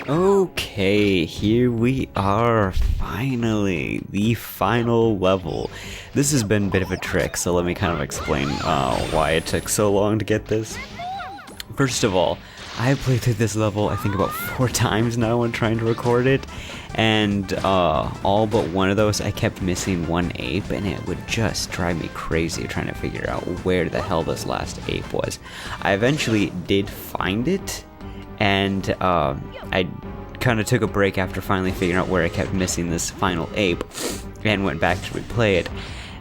Okay, here we are, finally, the final level. This has been a bit of a trick, so let me kind of explain why it took so long to get this. First of all, I have played through this level I think about 4 times now when trying to record it, and all but one of those I kept missing one ape, and it would just drive me crazy trying to figure out where the hell this last ape was. I eventually did find it, and I kind of took a break after finally figuring out where I kept missing this final ape and went back to replay it.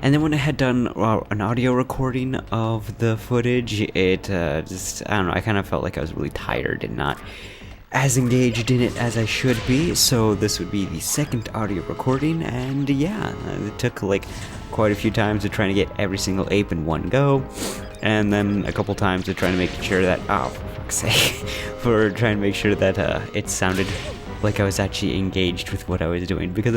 And then when I had done an audio recording of the footage, it just, I don't know, I kind of felt like I was really tired and not as engaged in it as I should be, so this would be the second audio recording, and yeah, it took like quite a few times to try to get every single ape in one go, and then a couple times to try to make sure that, oh, for fuck's sake, for trying to make sure that it sounded like I was actually engaged with what I was doing, because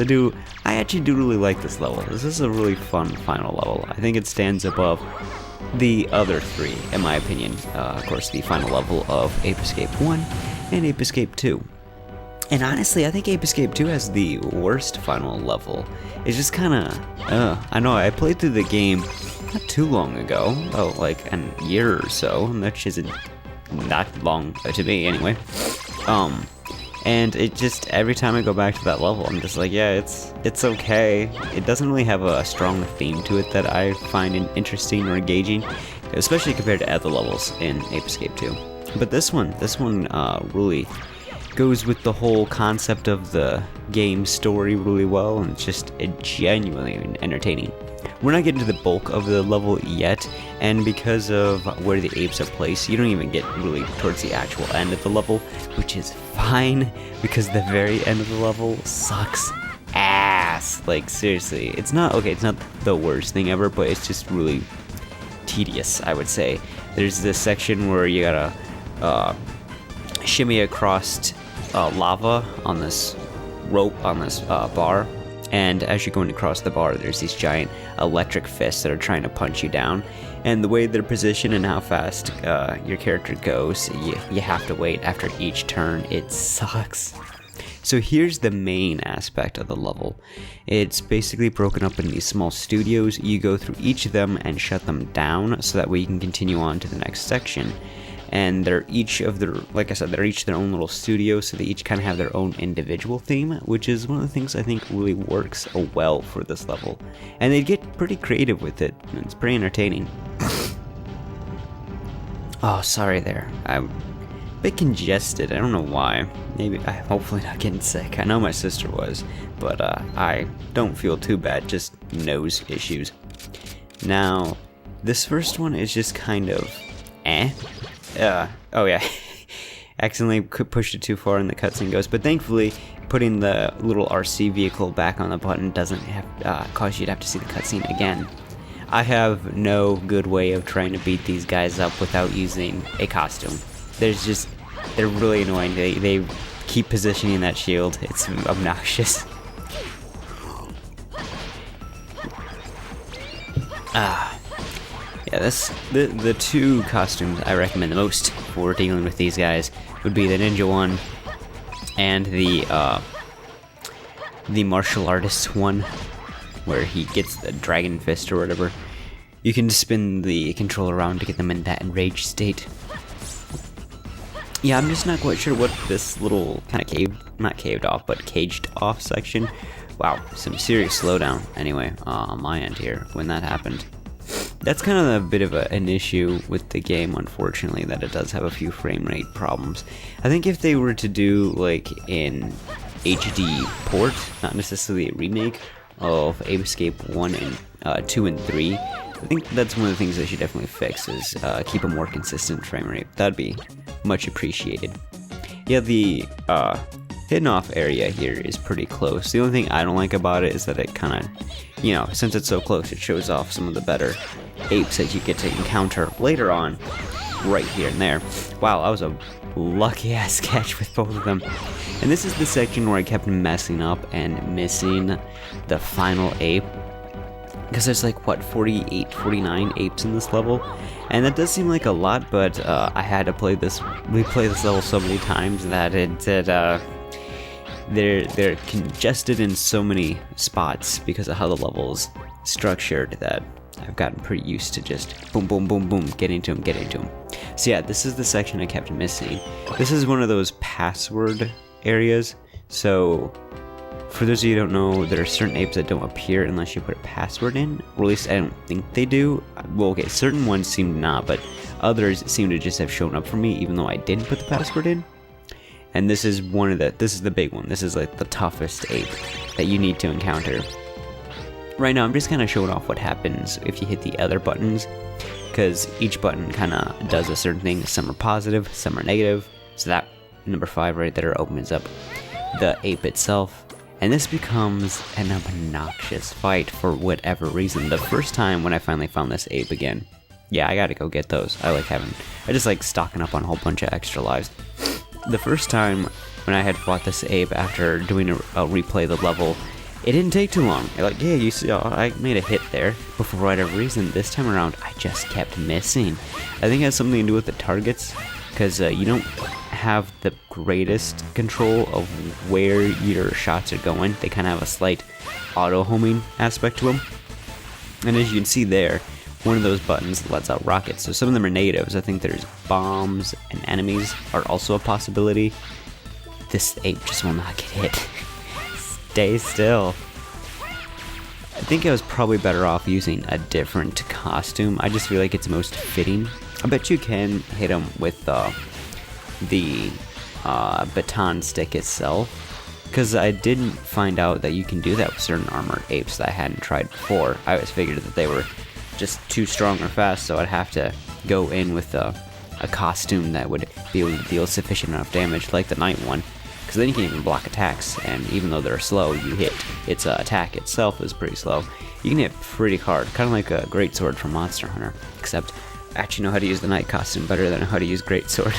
I actually do really like this level. This is a really fun final level. I think it stands above the other 3, in my opinion. Of course, the final level of Ape Escape 1 and Ape Escape 2. And honestly, I think Ape Escape 2 has the worst final level. It's just kind of, I know, I played through the game not too long ago, like a year or so, which isn't that long to me anyway. And it just, every time I go back to that level, I'm just like, yeah, it's okay. It doesn't really have a strong theme to it that I find interesting or engaging, especially compared to other levels in Ape Escape 2. But this one really goes with the whole concept of the game story really well, and it's just genuinely entertaining. We're not getting to the bulk of the level yet, and because of where the apes are placed, you don't even get really towards the actual end of the level, which is fine, because the very end of the level sucks ass. Like, seriously, it's not the worst thing ever, but it's just really tedious, I would say. There's this section where you gotta shimmy across lava on this rope, on this bar, and as you're going across the bar, there's these giant electric fists that are trying to punch you down, and the way they're positioned and how fast your character goes, you have to wait after each turn. It sucks. So here's the main aspect of the level. It's basically broken up in these small studios. You go through each of them and shut them down so that way you can continue on to the next section. And they're each of their, like I said, they're each their own little studio, so they each kind of have their own individual theme, which is one of the things I think really works well for this level. And they get pretty creative with it, and it's pretty entertaining. Oh, sorry there. I'm a bit congested. I don't know why. Maybe I'm hopefully not getting sick. I know my sister was, but I don't feel too bad, just nose issues. Now, this first one is just kind of oh yeah, accidentally pushed it too far and the cutscene goes, but thankfully putting the little RC vehicle back on the button doesn't have cause you to have to see the cutscene again. I have no good way of trying to beat these guys up without using a costume. They're really annoying. They keep positioning that shield. It's obnoxious. Yeah, the 2 costumes I recommend the most for dealing with these guys would be the ninja one and the martial artist one, where he gets the dragon fist or whatever. You can spin the controller around to get them in that enraged state. Yeah, I'm just not quite sure what this little kind of caged off section. Wow, some serious slowdown anyway on my end here when that happened. That's kind of a bit of an issue with the game, unfortunately, that it does have a few frame rate problems. I think if they were to do like an HD port, not necessarily a remake of Ape Escape 1 and 2 and 3, I think that's one of the things they should definitely fix, is keep a more consistent frame rate. That'd be much appreciated. Yeah, the hidden off area here is pretty close. The only thing I don't like about it is that it kind of, since it's so close, it shows off some of the better apes that you get to encounter later on, right here and there. Wow, that was a lucky ass catch with both of them. And this is the section where I kept messing up and missing the final ape, because there's like, what, 48, 49 apes in this level, and that does seem like a lot, but I had to replay this level so many times that they're congested in so many spots because of how the level's structured that I've gotten pretty used to just boom, boom, boom, boom, getting to them. So yeah, this is the section I kept missing. This is one of those password areas. So for those of you who don't know, there are certain apes that don't appear unless you put a password in, or at least I don't think they do. Well, okay, certain ones seem to not, but others seem to just have shown up for me even though I didn't put the password in. And this is this is the big one. This is like the toughest ape that you need to encounter. Right now, I'm just kind of showing off what happens if you hit the other buttons, because each button kind of does a certain thing. Some are positive, some are negative. So that number 5 right there opens up the ape itself. And this becomes an obnoxious fight for whatever reason. The first time when I finally found this ape again, yeah, I gotta go get those. I just like stocking up on a whole bunch of extra lives. The first time when I had fought this ape after doing a replay of the level, it didn't take too long. Like, yeah, you see, I made a hit there, but for whatever reason, this time around, I just kept missing. I think it has something to do with the targets, because you don't have the greatest control of where your shots are going. They kind of have a slight auto-homing aspect to them. And as you can see there, one of those buttons lets out rockets. So some of them are negatives. I think there's bombs and enemies are also a possibility. This ape just will not get hit. Stay still. I think I was probably better off using a different costume. I just feel like it's most fitting. I bet you can hit him with the baton stick itself, because I didn't find out that you can do that with certain armored apes that I hadn't tried before. I always figured that they were just too strong or fast, so I'd have to go in with a costume that would be able to deal sufficient enough damage, like the night one, because then you can even block attacks, and even though they're slow, you hit its attack itself is pretty slow. You can hit pretty hard, kind of like a greatsword from Monster Hunter, except I actually know how to use the night costume better than how to use greatsword.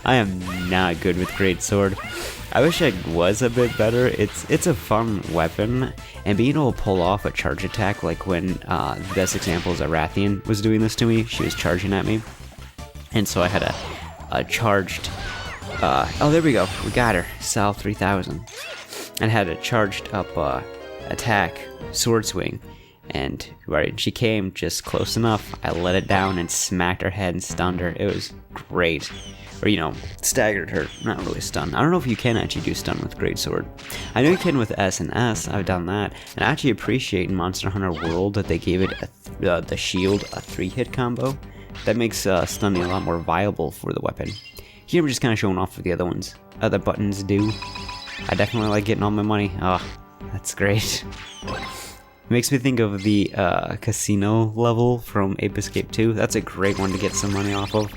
I am not good with greatsword. I wish I was a bit better. It's a fun weapon, and being able to pull off a charge attack, like when the best example is Arathian was doing this to me. She was charging at me, and so I had a charged. Oh, there we go. We got her. Sal 3000, and had a charged up attack, sword swing, and right, she came just close enough. I let it down and smacked her head and stunned her. It was great. Or, you know, staggered her. Not really stun. I don't know if you can actually do stun with greatsword. I know you can with S and S. I've done that. And I actually appreciate in Monster Hunter World that they gave it the shield a 3-hit combo. That makes stunning a lot more viable for the weapon. Here I'm just kind of showing off for the other ones. Other buttons do. I definitely like getting all my money. Oh, that's great. It makes me think of the casino level from Ape Escape 2. That's a great one to get some money off of.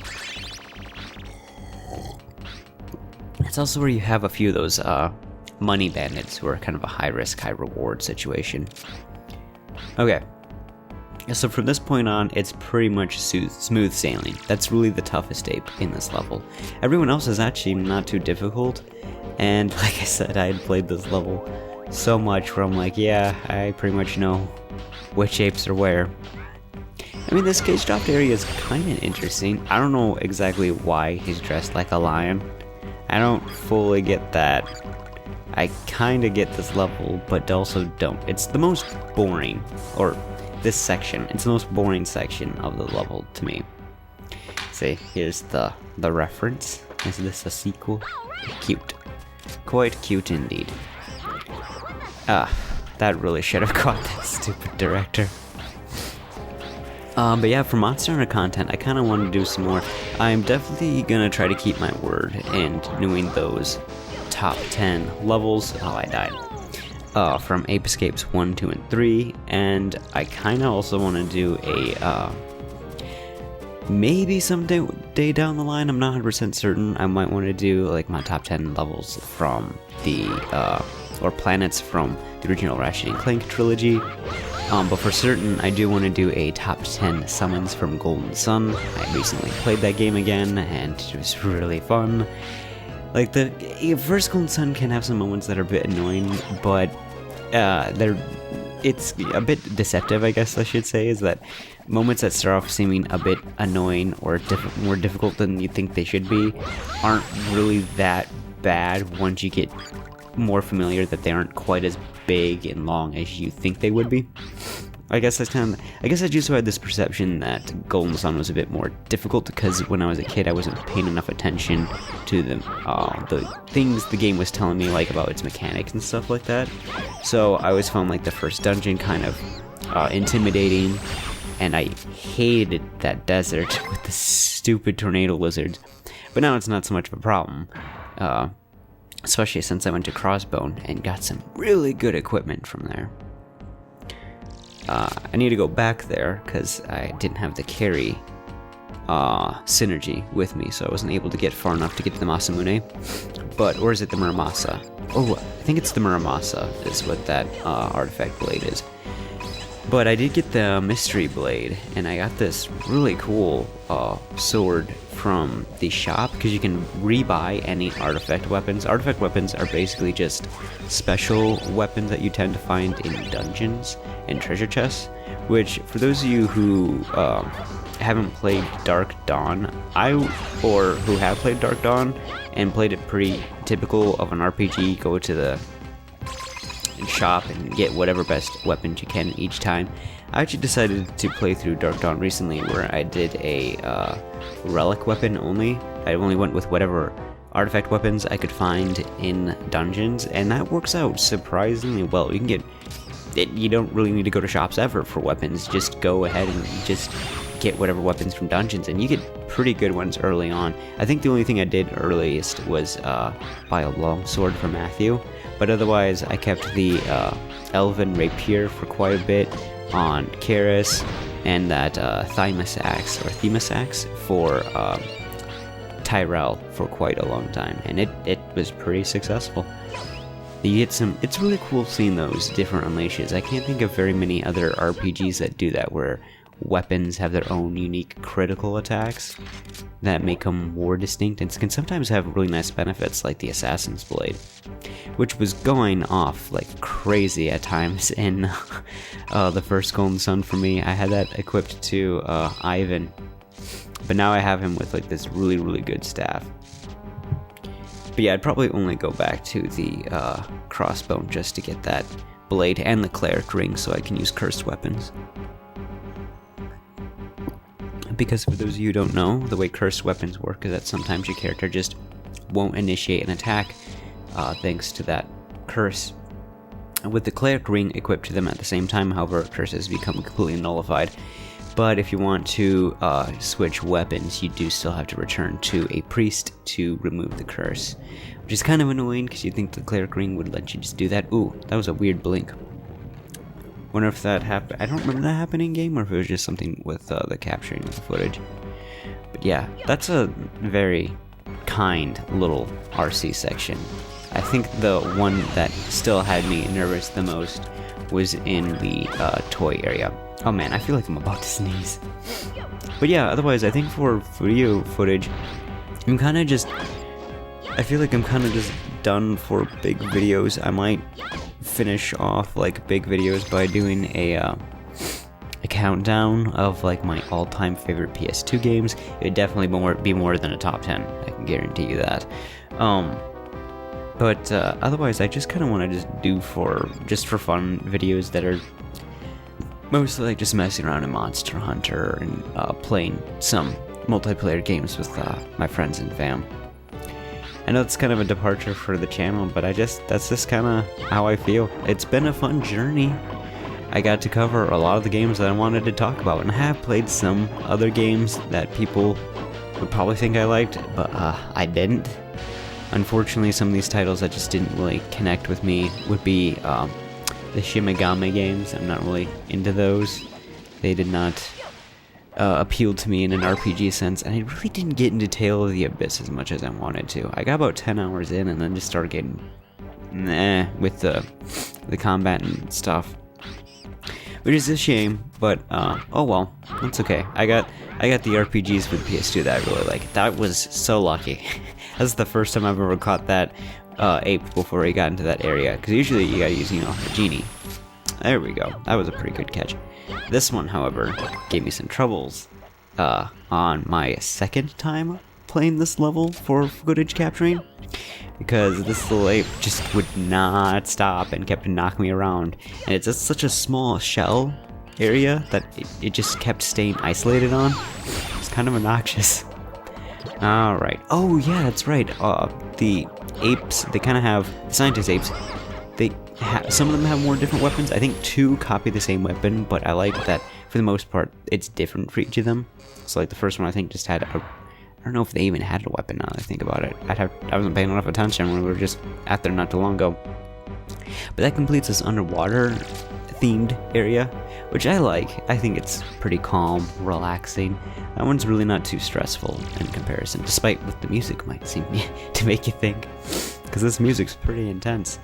It's also where you have a few of those money bandits who are kind of a high risk, high reward situation. Okay, so from this point on, it's pretty much smooth sailing. That's really the toughest ape in this level. Everyone else is actually not too difficult, and like I said, I had played this level so much where I'm like, yeah, I pretty much know which apes are where. I mean, this cage dropped area is kind of interesting. I don't know exactly why he's dressed like a lion. I don't fully get that. I kind of get this level, but also don't. It's the most boring, or this section, it's the most boring section of the level to me. See, here's the reference. Is this a sequel? Cute. Quite cute indeed. That really should have caught that stupid director. But yeah, for Monster Hunter content, I kind of want to do some more. I'm definitely going to try to keep my word and doing those top 10 levels. Oh, I died. From Ape Escapes 1, 2, and 3. And I kind of also want to do a, maybe someday down the line, I'm not 100% certain, I might want to do like my top 10 levels from the, or planets from the original Ratchet and Clank trilogy. But for certain, I do want to do a top 10 summons from Golden Sun. I recently played that game again, and it was really fun. Like, the first Golden Sun can have some moments that are a bit annoying, but it's a bit deceptive, I guess I should say, is that moments that start off seeming a bit annoying or more difficult than you think they should be aren't really that bad once you get more familiar that they aren't quite as big and long as you think they would be. I guess I just had this perception that Golden Sun was a bit more difficult because when I was a kid I wasn't paying enough attention to the things the game was telling me, like about its mechanics and stuff like that. So I always found like the first dungeon kind of intimidating, and I hated that desert with the stupid tornado lizards. But now it's not so much of a problem, especially since I went to Crossbone and got some really good equipment from there. I need to go back there because I didn't have the carry synergy with me, so I wasn't able to get far enough to get to the Masamune. Or is it the Muramasa? Oh, I think it's the Muramasa is what that artifact blade is. But I did get the Mystery Blade, and I got this really cool sword from the shop, because you can rebuy any artifact weapons. Artifact weapons are basically just special weapons that you tend to find in dungeons and treasure chests, which for those of you who haven't played Dark Dawn, or who have played Dark Dawn and played it pretty typical of an RPG, go to the shop and get whatever best weapons you can each time. I actually decided to play through Dark Dawn recently, where I did a relic weapon only. I only went with whatever artifact weapons I could find in dungeons, and that works out surprisingly well. You can get it, you don't really need to go to shops ever for weapons. Just go ahead and just get whatever weapons from dungeons, and you get pretty good ones early on. I think the only thing I did earliest was buy a longsword for Matthew, but otherwise I kept the Elven Rapier for quite a bit on Karis, and that Themis Axe for Tyrell for quite a long time, and it was pretty successful. You get some, it's really cool seeing those different unleashes. I can't think of very many other RPGs that do that, where weapons have their own unique critical attacks that make them more distinct and can sometimes have really nice benefits, like the Assassin's Blade, which was going off like crazy at times in the first Golden Sun for me. I had that equipped to Ivan, but now I have him with like this really, really good staff. But yeah, I'd probably only go back to the Crossbone just to get that blade and the Cleric Ring so I can use cursed weapons. Because for those of you who don't know, the way cursed weapons work is that sometimes your character just won't initiate an attack thanks to that curse. And with the Cleric Ring equipped to them at the same time, however, curses become completely nullified. But if you want to switch weapons, you do still have to return to a priest to remove the curse, which is kind of annoying because you'd think the Cleric Ring would let you just do that. Ooh, that was a weird blink. Wonder if that happened. I don't remember that happening in game, or if it was just something with the capturing of the footage. But yeah, that's a very kind little RC section. I think the one that still had me nervous the most was in the toy area. Oh man, I feel like I'm about to sneeze. But yeah, otherwise, I think for video footage, I feel like I'm kind of just done for big videos. I might finish off like big videos by doing a countdown of like my all-time favorite PS2 games. It'd definitely be more than a top 10. I can guarantee you that. But otherwise, I just kind of want to just do for fun videos that are mostly like just messing around in Monster Hunter and playing some multiplayer games with my friends and fam. I know it's kind of a departure for the channel, but that's just kind of how I feel. It's been a fun journey. I got to cover a lot of the games that I wanted to talk about, and I have played some other games that people would probably think I liked, but I didn't. Unfortunately, some of these titles that just didn't really connect with me would be the Shimigami games. I'm not really into those. They did not appeal to me in an RPG sense, and I really didn't get into Tale of the Abyss as much as I wanted to. I got about 10 hours in and then just started getting with the combat and stuff, which is a shame, but oh well, that's okay. I got the RPGs for the PS2 that I really like. That was so lucky. That's the first time I've ever caught that ape before he got into that area, because usually you gotta use, a genie. There we go. That was a pretty good catch. This one, however, gave me some troubles on my second time playing this level for footage capturing, because this little ape just would not stop and kept knocking me around, and it's just such a small shell area that it just kept staying isolated on. It's kind of obnoxious. Alright. Oh yeah, that's right. The apes, they kind of have, the scientist apes, some of them have more different weapons. I think 2 copy the same weapon, but I like that for the most part it's different for each of them. So like the first one I think just had a, I don't know if they even had a weapon now that I think about it. I wasn't paying enough attention when we were just at there not too long ago. But that completes this underwater themed area, which I like. I think it's pretty calm, relaxing. That one's really not too stressful in comparison, despite what the music might seem to make you think, because this music's pretty intense.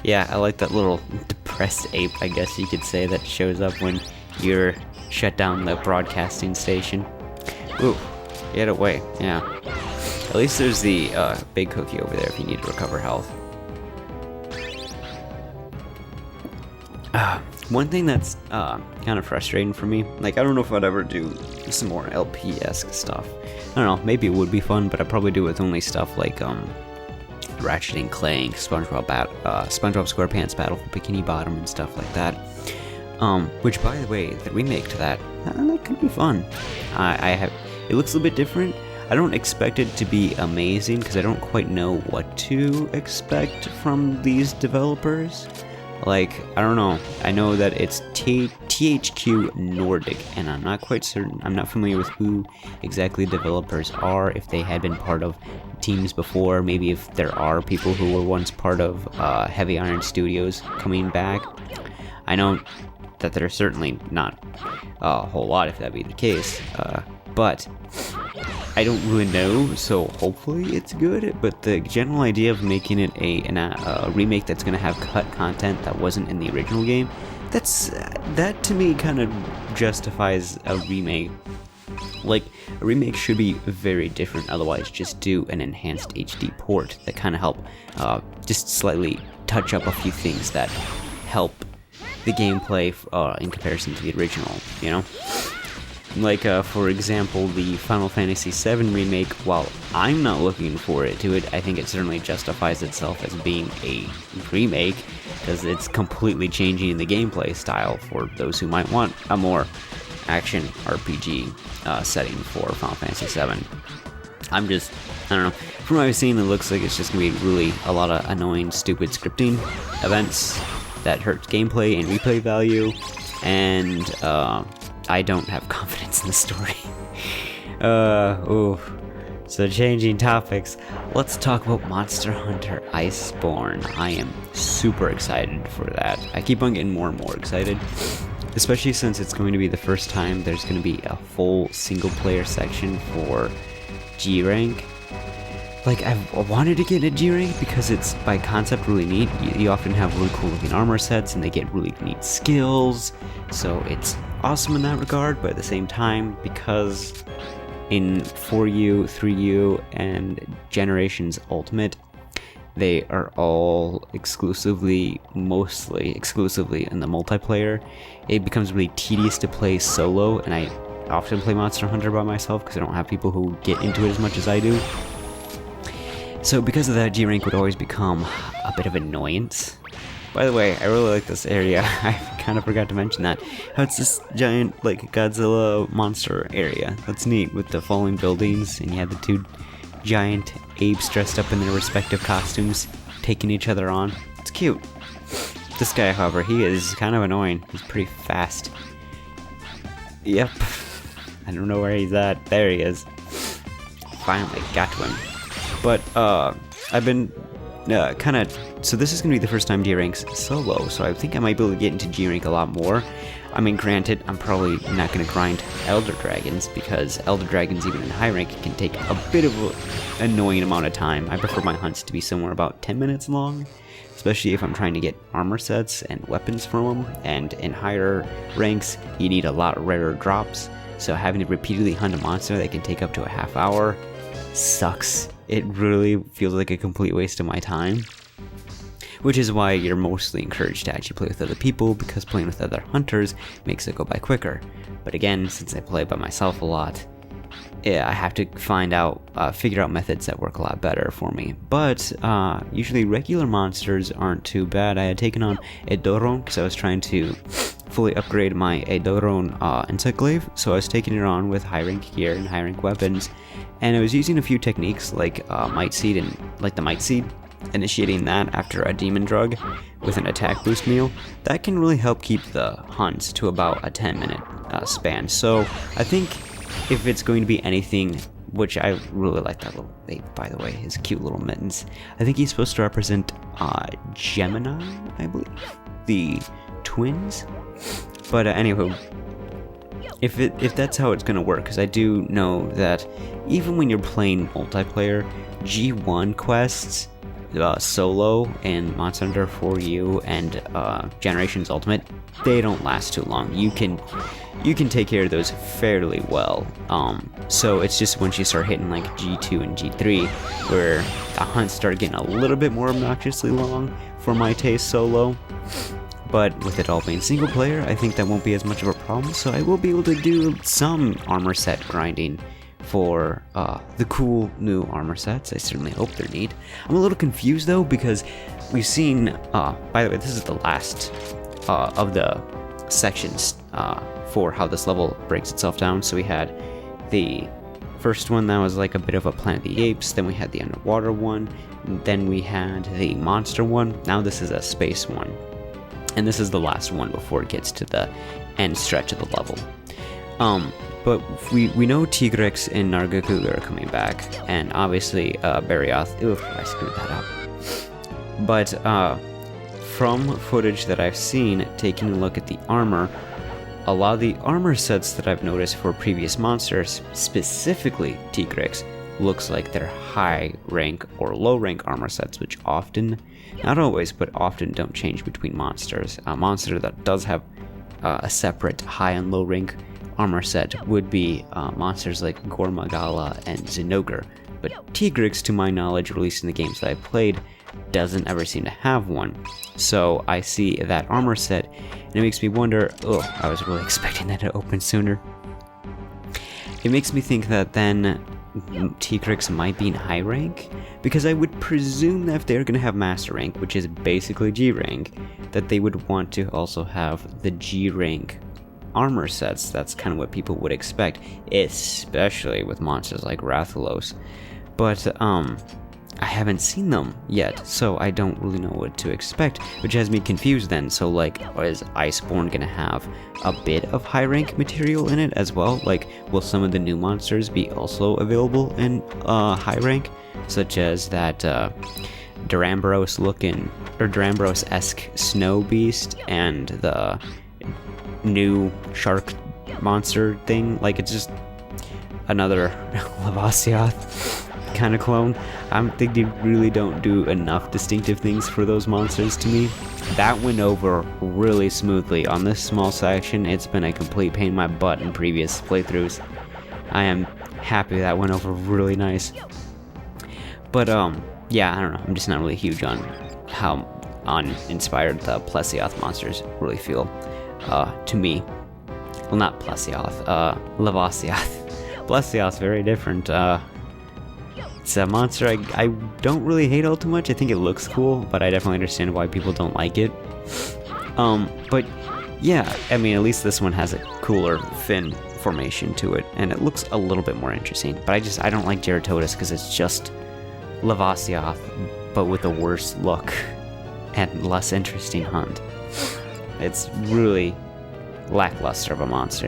Yeah, I like that little depressed ape, I guess you could say, that shows up when you're shut down the broadcasting station. Ooh, get away, yeah. At least there's the big cookie over there if you need to recover health. One thing that's kind of frustrating for me, like I don't know if I'd ever do some more LP-esque stuff. I don't know, maybe it would be fun, but I'd probably do it with only stuff like Ratchet and Clank, SpongeBob SquarePants Battle for Bikini Bottom and stuff like that. Which, by the way, the remake to that could be fun. It looks a little bit different. I don't expect it to be amazing because I don't quite know what to expect from these developers. Like, I don't know. I know that it's THQ Nordic, and I'm not quite certain. I'm not familiar with who exactly the developers are, if they had been part of teams before, maybe if there are people who were once part of Heavy Iron Studios coming back. I know that there's certainly not a whole lot if that be the case, but I don't really know, so hopefully it's good. But the general idea of making it a remake that's going to have cut content that wasn't in the original game, that to me kind of justifies a remake. Like, a remake should be very different, otherwise just do an enhanced HD port that kind of help just slightly touch up a few things that help the gameplay in comparison to the original, you know? Like, for example, the Final Fantasy VII remake, while I'm not looking forward to it, I think it certainly justifies itself as being a remake, because it's completely changing the gameplay style for those who might want a more action RPG setting for Final Fantasy VII. I don't know, from what I've seen, it looks like it's just going to be really a lot of annoying, stupid scripting events that hurt gameplay and replay value, and I don't have confidence in the story. So changing topics, let's talk about Monster Hunter Iceborne. I am super excited for that. I keep on getting more and more excited, especially since it's going to be the first time there's going to be a full single player section for G rank. Like, I've wanted to get a G rank because it's by concept really neat. You often have really cool looking armor sets and they get really neat skills, so it's awesome in that regard. But at the same time, because in 4U, 3U, and Generations Ultimate, they are all mostly exclusively in the multiplayer, it becomes really tedious to play solo, and I often play Monster Hunter by myself because I don't have people who get into it as much as I do. So because of that, G rank would always become a bit of an annoyance. By the way, I really like this area. I kind of forgot to mention that. How it's this giant, like, Godzilla monster area. That's neat, with the falling buildings, and you have the two giant apes dressed up in their respective costumes, taking each other on. It's cute. This guy, however, he is kind of annoying. He's pretty fast. Yep. I don't know where he's at. There he is. Finally got to him. But, I've been so this is going to be the first time G rank's solo, so I think I might be able to get into G rank a lot more. I mean, granted, I'm probably not going to grind Elder Dragons, because Elder Dragons, even in high rank, can take a bit of an annoying amount of time. I prefer my hunts to be somewhere about 10 minutes long, especially if I'm trying to get armor sets and weapons from them, and in higher ranks, you need a lot rarer drops, so having to repeatedly hunt a monster that can take up to a half hour sucks. It really feels like a complete waste of my time. Which is why you're mostly encouraged to actually play with other people, because playing with other hunters makes it go by quicker. But again, since I play by myself a lot, I have to figure out methods that work a lot better for me. But usually regular monsters aren't too bad. I had taken on Edoron because I was trying to fully upgrade my Edoron Insectglaive, so I was taking it on with high rank gear and high rank weapons, and I was using a few techniques like Might Seed and the Might Seed, initiating that after a demon drug with an attack boost meal. That can really help keep the hunts to about a 10-minute span. So I think if it's going to be anything, which I really like that little ape, by the way, his cute little mittens. I think he's supposed to represent Gemini, I believe, the twins. But anywho, if that's how it's gonna work, because I do know that even when you're playing multiplayer, G1 quests, solo and Monster Hunter 4U and Generations Ultimate, they don't last too long. You can take care of those fairly well. So it's just once you start hitting like G2 and G3 where the hunts start getting a little bit more obnoxiously long for my taste solo. But with it all being single player, I think that won't be as much of a problem, so I will be able to do some armor set grinding for the cool new armor sets. I certainly hope they're neat. I'm a little confused though, because we've seen, by the way, this is the last of the sections for how this level breaks itself down. So we had the first one that was like a bit of a Planet of the Apes, then we had the underwater one, then we had the monster one, now this is a space one. And this is the last one before it gets to the end stretch of the level. But we know Tigrex and Nargacuga are coming back, and obviously Barioth. Oof, I screwed that up. But from footage that I've seen, taking a look at the armor, a lot of the armor sets that I've noticed for previous monsters, specifically Tigrex, looks like they're high rank or low rank armor sets, which often, not always, but often don't change between monsters. A monster that does have a separate high and low rank armor set would be monsters like Gormagala and Zinogre, but Tigrex, to my knowledge, released in the games that I played, doesn't ever seem to have one. So I see that armor set, and it makes me wonder, I was really expecting that to open sooner. It makes me think that then Tigrex might be in high rank, because I would presume that if they're going to have master rank, which is basically G rank, that they would want to also have the G rank armor sets. That's kind of what people would expect, especially with monsters like Rathalos. But I haven't seen them yet, so I don't really know what to expect, which has me confused then. So like, is Iceborne gonna have a bit of high rank material in it as well? Like, will some of the new monsters be also available in high rank, such as that Durambros looking, or Durambros-esque snow beast and the new shark monster thing? Like, it's just another Lavasioth kind of clone. I think they really don't do enough distinctive things for those monsters to me. That went over really smoothly. On this small section, it's been a complete pain in my butt in previous playthroughs. I am happy that went over really nice. But yeah, I don't know, I'm just not really huge on how uninspired the Plesioth monsters really feel to me. Well, not Plesioth, Lavasioth. Plesioth's very different. It's a monster I don't really hate all too much. I think it looks cool, but I definitely understand why people don't like it. But yeah, I mean, at least this one has a cooler fin formation to it, and it looks a little bit more interesting. But I don't like Geratodus because it's just Lavasioth, but with a worse look and less interesting hunt. It's really lackluster of a monster.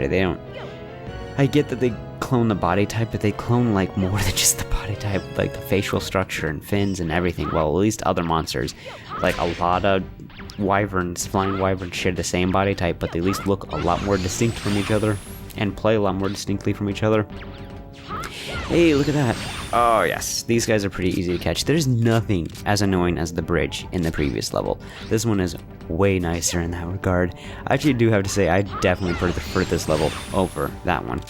I get that they clone the body type, but they clone like more than just the body type, like the facial structure and fins and everything. Well, at least other monsters, like a lot of wyverns, flying wyverns, share the same body type, but they at least look a lot more distinct from each other and play a lot more distinctly from each other. Hey, look at that. Oh yes, these guys are pretty easy to catch. There's nothing as annoying as the bridge in the previous level. This one is way nicer in that regard. I actually do have to say, I definitely prefer this level over that one.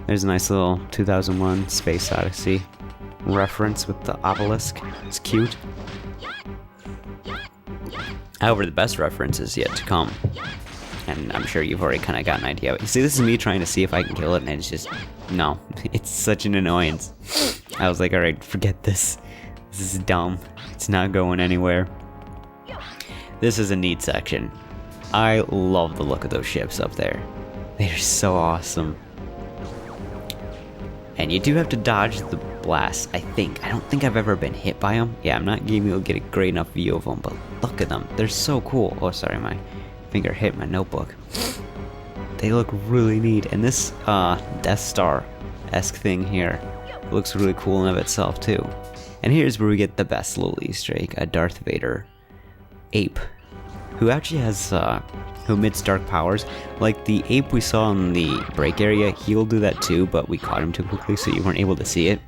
There's a nice little 2001 Space Odyssey reference with the obelisk. It's cute. However, the best reference is yet to come. and I'm sure you've already kind of got an idea. See, this is me trying to see if I can kill it, and it's just, no, it's such an annoyance. I was like, alright, forget this. This is dumb. It's not going anywhere. This is a neat section. I love the look of those ships up there. They're so awesome. And you do have to dodge the blast, I think. I don't think I've ever been hit by them. Yeah, I'm not giving you a great enough view of them, but look at them. They're so cool. Oh, sorry, my finger hit my notebook. They look really neat. And this Death Star-esque thing here looks really cool in of itself, too. And here's where we get the best little Easter egg, a Darth Vader ape, who actually has, who emits dark powers. Like the ape we saw in the break area, he'll do that too, but we caught him too quickly, so you weren't able to see it.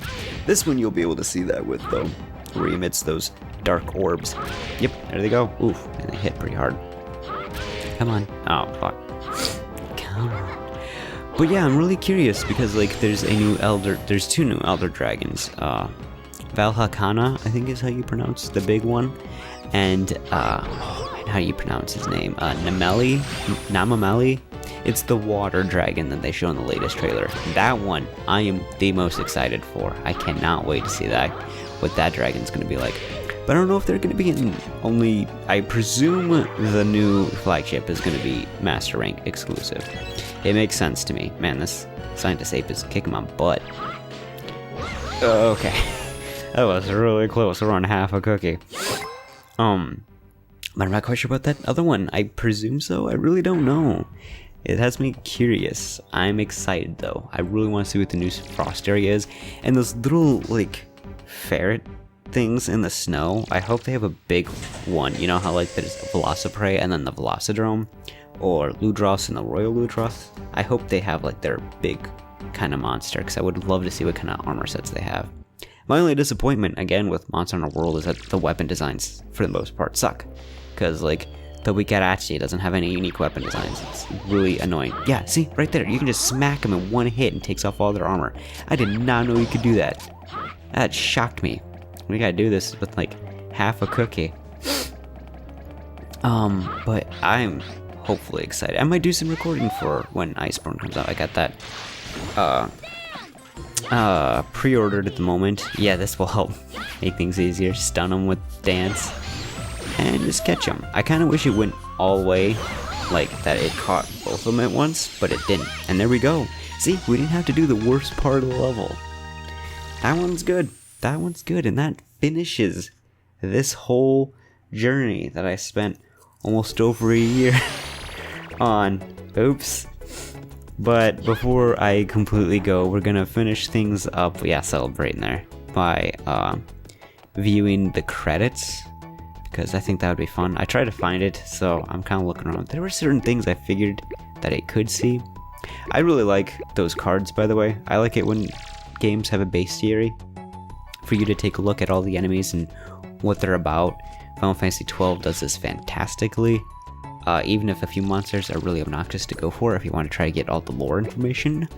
This one you'll be able to see that with, though, where he emits those dark orbs. Yep, there they go. Oof, and they hit pretty hard. Come on. Oh, fuck. Come on. But yeah, I'm really curious, because, like, there's two new Elder Dragons. Valhakana, I think is how you pronounce the big one. And, how do you pronounce his name? Namameli? It's the water dragon that they show in the latest trailer. That one, I am the most excited for. I cannot wait to see that, what that dragon's going to be like. But I don't know if they're going to be in only... I presume the new flagship is going to be Master Rank exclusive. It makes sense to me. Man, this Scientist Ape is kicking my butt. Okay. That was really close. We're on half a cookie. But I'm not quite sure about that other one. I presume so. I really don't know. It has me curious. I'm excited though. I really want to see what the new frost area is. And those little, like, ferret things in the snow. I hope they have a big one. You know how, like, there's Velociprey and then the Velocidrome? Or Ludros and the Royal Ludros? I hope they have, like, their big kind of monster, because I would love to see what kind of armor sets they have. My only disappointment, again, with Monster Hunter World is that the weapon designs, for the most part, suck. Because, like, the Wikarachi doesn't have any unique weapon designs. It's really annoying. Yeah, see? Right there. You can just smack them in one hit and takes off all their armor. I did not know you could do that. That shocked me. We gotta do this with, like, half a cookie. But I'm hopefully excited. I might do some recording for when Iceborne comes out. I got that, pre-ordered at the moment. Yeah, this will help make things easier. Stun them with dance and just catch them. I kind of wish it went all the way, like that it caught both of them at once, but it didn't. And there we go. See, we didn't have to do the worst part of the level. That one's good. That one's good, and that finishes this whole journey that I spent almost over a year on. Oops. But before I completely go, we're gonna finish things up, yeah, celebrating there, by viewing the credits, because I think that would be fun. I tried to find it, so I'm kind of looking around. There were certain things I figured that I could see. I really like those cards, by the way. I like it when games have a bestiary, for you to take a look at all the enemies and what they're about. Final Fantasy XII does this fantastically. Even if a few monsters are really obnoxious to go for, if you want to try to get all the lore information.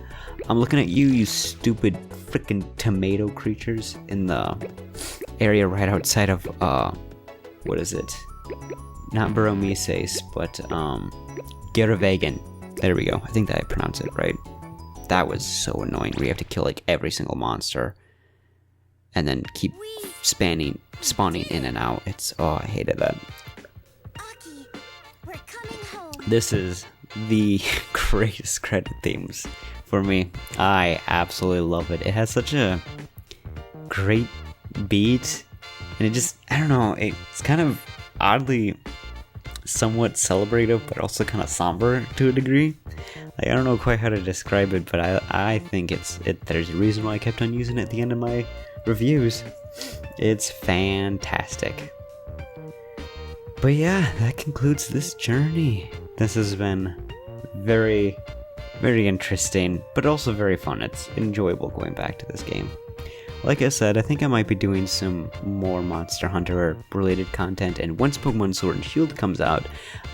I'm looking at you stupid freaking tomato creatures in the area right outside of, what is it? Not Baromeses, but, Geravagan. There we go. I think that I pronounced it right. That was so annoying. We have to kill, like, every single monster. And then keep spawning in and out. Oh, I hated that. This is the greatest credit themes for me. I absolutely love it. It has such a great beat, and it just, I don't know, it's kind of oddly somewhat celebrative, but also kind of somber to a degree. Like, I don't know quite how to describe it, but I think there's a reason why I kept on using it at the end of my reviews. It's fantastic. But yeah, that concludes this journey. This has been very, very interesting, but also very fun. It's enjoyable going back to this game. Like I said, I think I might be doing some more Monster Hunter related content, and once Pokemon Sword and Shield comes out,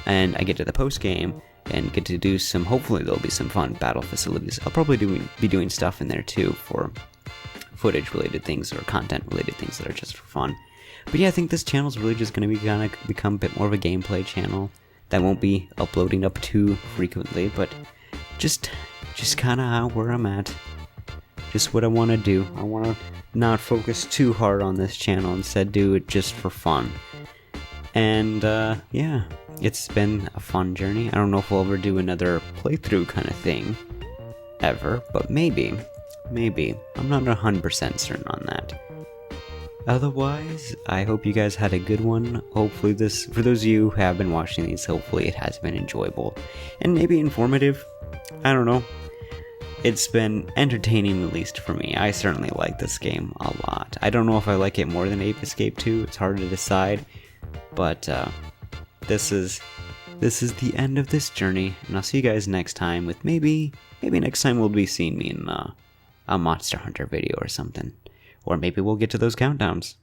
and I get to the post game, and get to do some, hopefully there'll be some fun battle facilities. I'll probably be doing stuff in there too for footage related things or content related things that are just for fun. But yeah, I think this channel is really just going to become a bit more of a gameplay channel. that won't be uploading up too frequently, but just kind of where I'm at. Just what I want to do. I want to not focus too hard on this channel, instead do it just for fun. And yeah, it's been a fun journey. I don't know if we'll ever do another playthrough kind of thing ever, but maybe. I'm not 100% certain on that. Otherwise, I hope you guys had a good one. Hopefully this, for those of you who have been watching these, hopefully it has been enjoyable and maybe informative. I don't know. It's been entertaining, at least for me. I certainly like this game a lot. I don't know if I like it more than Ape Escape 2. It's hard to decide. But this is the end of this journey, and I'll see you guys next time with maybe next time we'll be seeing me in a Monster Hunter video or something. Or maybe we'll get to those countdowns.